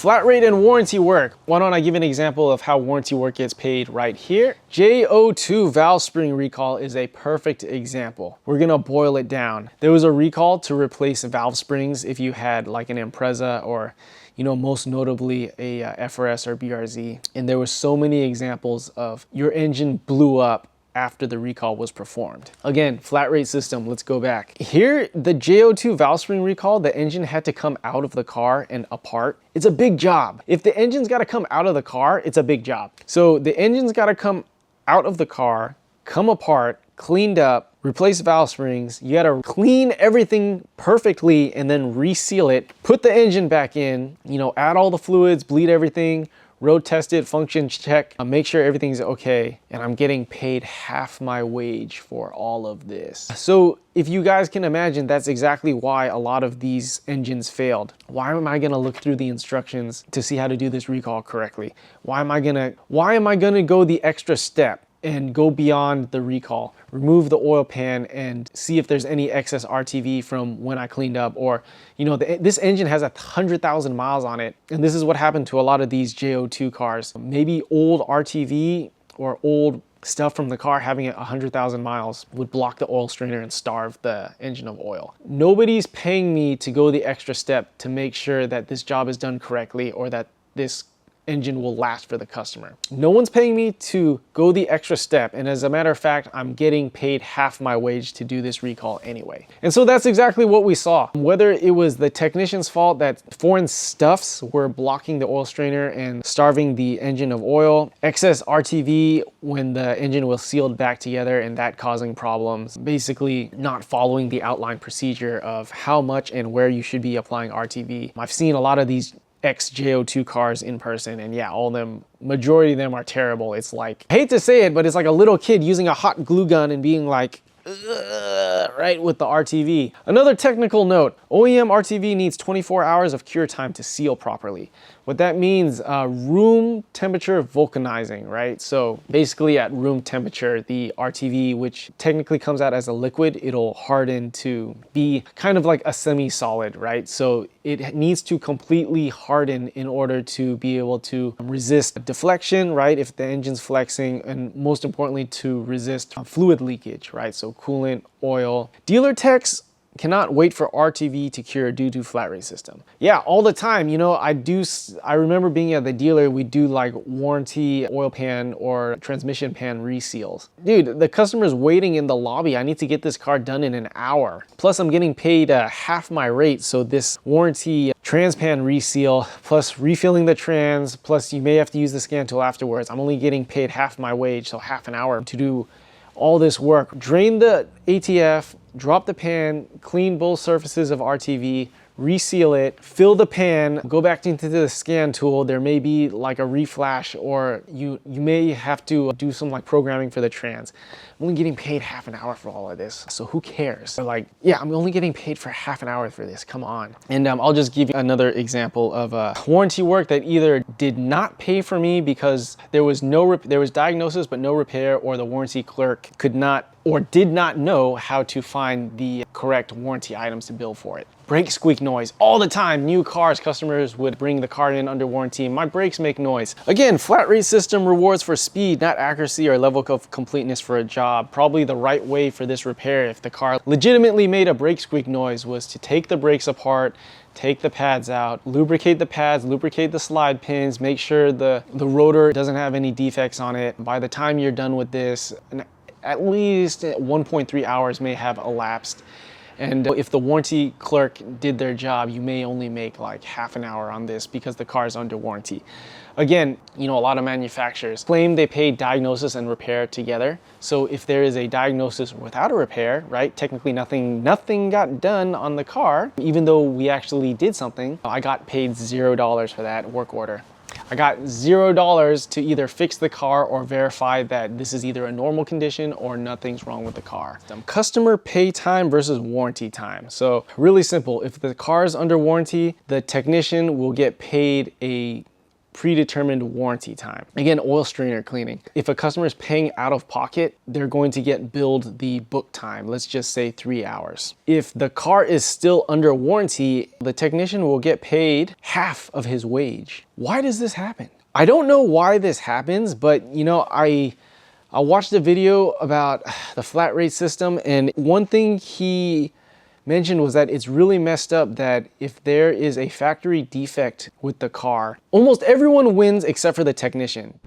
Flat rate and warranty work. Why don't I give an example of how warranty work gets paid right here? J02 valve spring recall is a perfect example. We're gonna boil it down. There was a recall to replace valve springs if you had like an Impreza or most notably a FRS or BRZ. And there were so many examples of your engine blew up after the recall was performed. Again, flat rate system, let's go back. Here, the J02 valve spring recall, the engine had to come out of the car and apart. It's a big job. If the engine's gotta come out of the car, it's a big job. So the engine's gotta come out of the car, come apart, cleaned up, replace valve springs. You gotta clean everything perfectly and then reseal it, put the engine back in, add all the fluids, bleed everything, road test it, function check, make sure everything's okay, and I'm getting paid half my wage for all of this. So if you guys can imagine, that's exactly why a lot of these engines failed. Why am I gonna look through the instructions to see how to do this recall correctly? Why am I gonna go the extra step and go beyond the recall, remove the oil pan and see if there's any excess RTV from when I cleaned up, or this engine has 100,000 miles on it, and this is what happened to a lot of these J02 cars. Maybe old RTV or old stuff from the car having 100,000 miles would block the oil strainer and starve the engine of oil. Nobody's paying me to go the extra step to make sure that this job is done correctly or that this engine will last for the customer. No one's paying me to go the extra step, and as a matter of fact, I'm getting paid half my wage to do this recall anyway. And so that's exactly what we saw. Whether it was the technician's fault that foreign stuffs were blocking the oil strainer and starving the engine of oil, excess RTV when the engine was sealed back together and that causing problems, basically not following the outline procedure of how much and where you should be applying RTV. I've seen a lot of these ex-J02 cars in person, and yeah, all of them, majority of them are terrible. It's like, I hate to say it, but it's like a little kid using a hot glue gun and being like, right with the RTV. Another technical note, OEM RTV needs 24 hours of cure time to seal properly. What that means, room temperature vulcanizing, right? So basically at room temperature, the RTV, which technically comes out as a liquid, it'll harden to be kind of like a semi-solid, right? So it needs to completely harden in order to be able to resist deflection, right? If the engine's flexing, and most importantly, to resist fluid leakage, right? So coolant, oil. Dealer techs cannot wait for RTV to cure due to flat rate system. Yeah, all the time. I remember being at the dealer, we do like warranty oil pan or transmission pan reseals. Dude, the customer's waiting in the lobby. I need to get this car done in an hour. Plus I'm getting paid half my rate. So this warranty trans pan reseal, plus refilling the trans, plus you may have to use the scan tool afterwards. I'm only getting paid half my wage, so half an hour to do all this work. Drain the ATF, drop the pan, clean both surfaces of RTV, reseal it, fill the pan, go back into the scan tool. There may be like a reflash, or you may have to do some like programming for the trans. I'm only getting paid half an hour for all of this, so who cares? But like, yeah, I'm only getting paid for half an hour for this, come on. And I'll just give you another example of warranty work that either did not pay for me because there was diagnosis but no repair, or the warranty clerk could not or did not know how to find the correct warranty items to bill for it. Brake squeak noise all the time. New cars, customers would bring the car in under warranty. My brakes make noise. Again, flat rate system rewards for speed, not accuracy or level of completeness for a job. Probably the right way for this repair, if the car legitimately made a brake squeak noise, was to take the brakes apart, take the pads out, lubricate the pads, lubricate the slide pins, make sure the rotor doesn't have any defects on it. By the time you're done with this, at least 1.3 hours may have elapsed. And if the warranty clerk did their job, you may only make like half an hour on this because the car is under warranty. Again, a lot of manufacturers claim they pay diagnosis and repair together. So if there is a diagnosis without a repair, right, technically nothing got done on the car, even though we actually did something, I got paid $0 for that work order. I got $0 to either fix the car or verify that this is either a normal condition or nothing's wrong with the car. Customer pay time versus warranty time. So really simple. If the car is under warranty, the technician will get paid a predetermined warranty time. Again, oil strainer cleaning. If a customer is paying out of pocket, they're going to get billed the book time. Let's just say 3 hours. If the car is still under warranty, the technician will get paid half of his wage. Why does this happen? I don't know why this happens, but you know, I watched a video about the flat rate system, and one thing he mentioned was that it's really messed up that if there is a factory defect with the car, almost everyone wins except for the technician.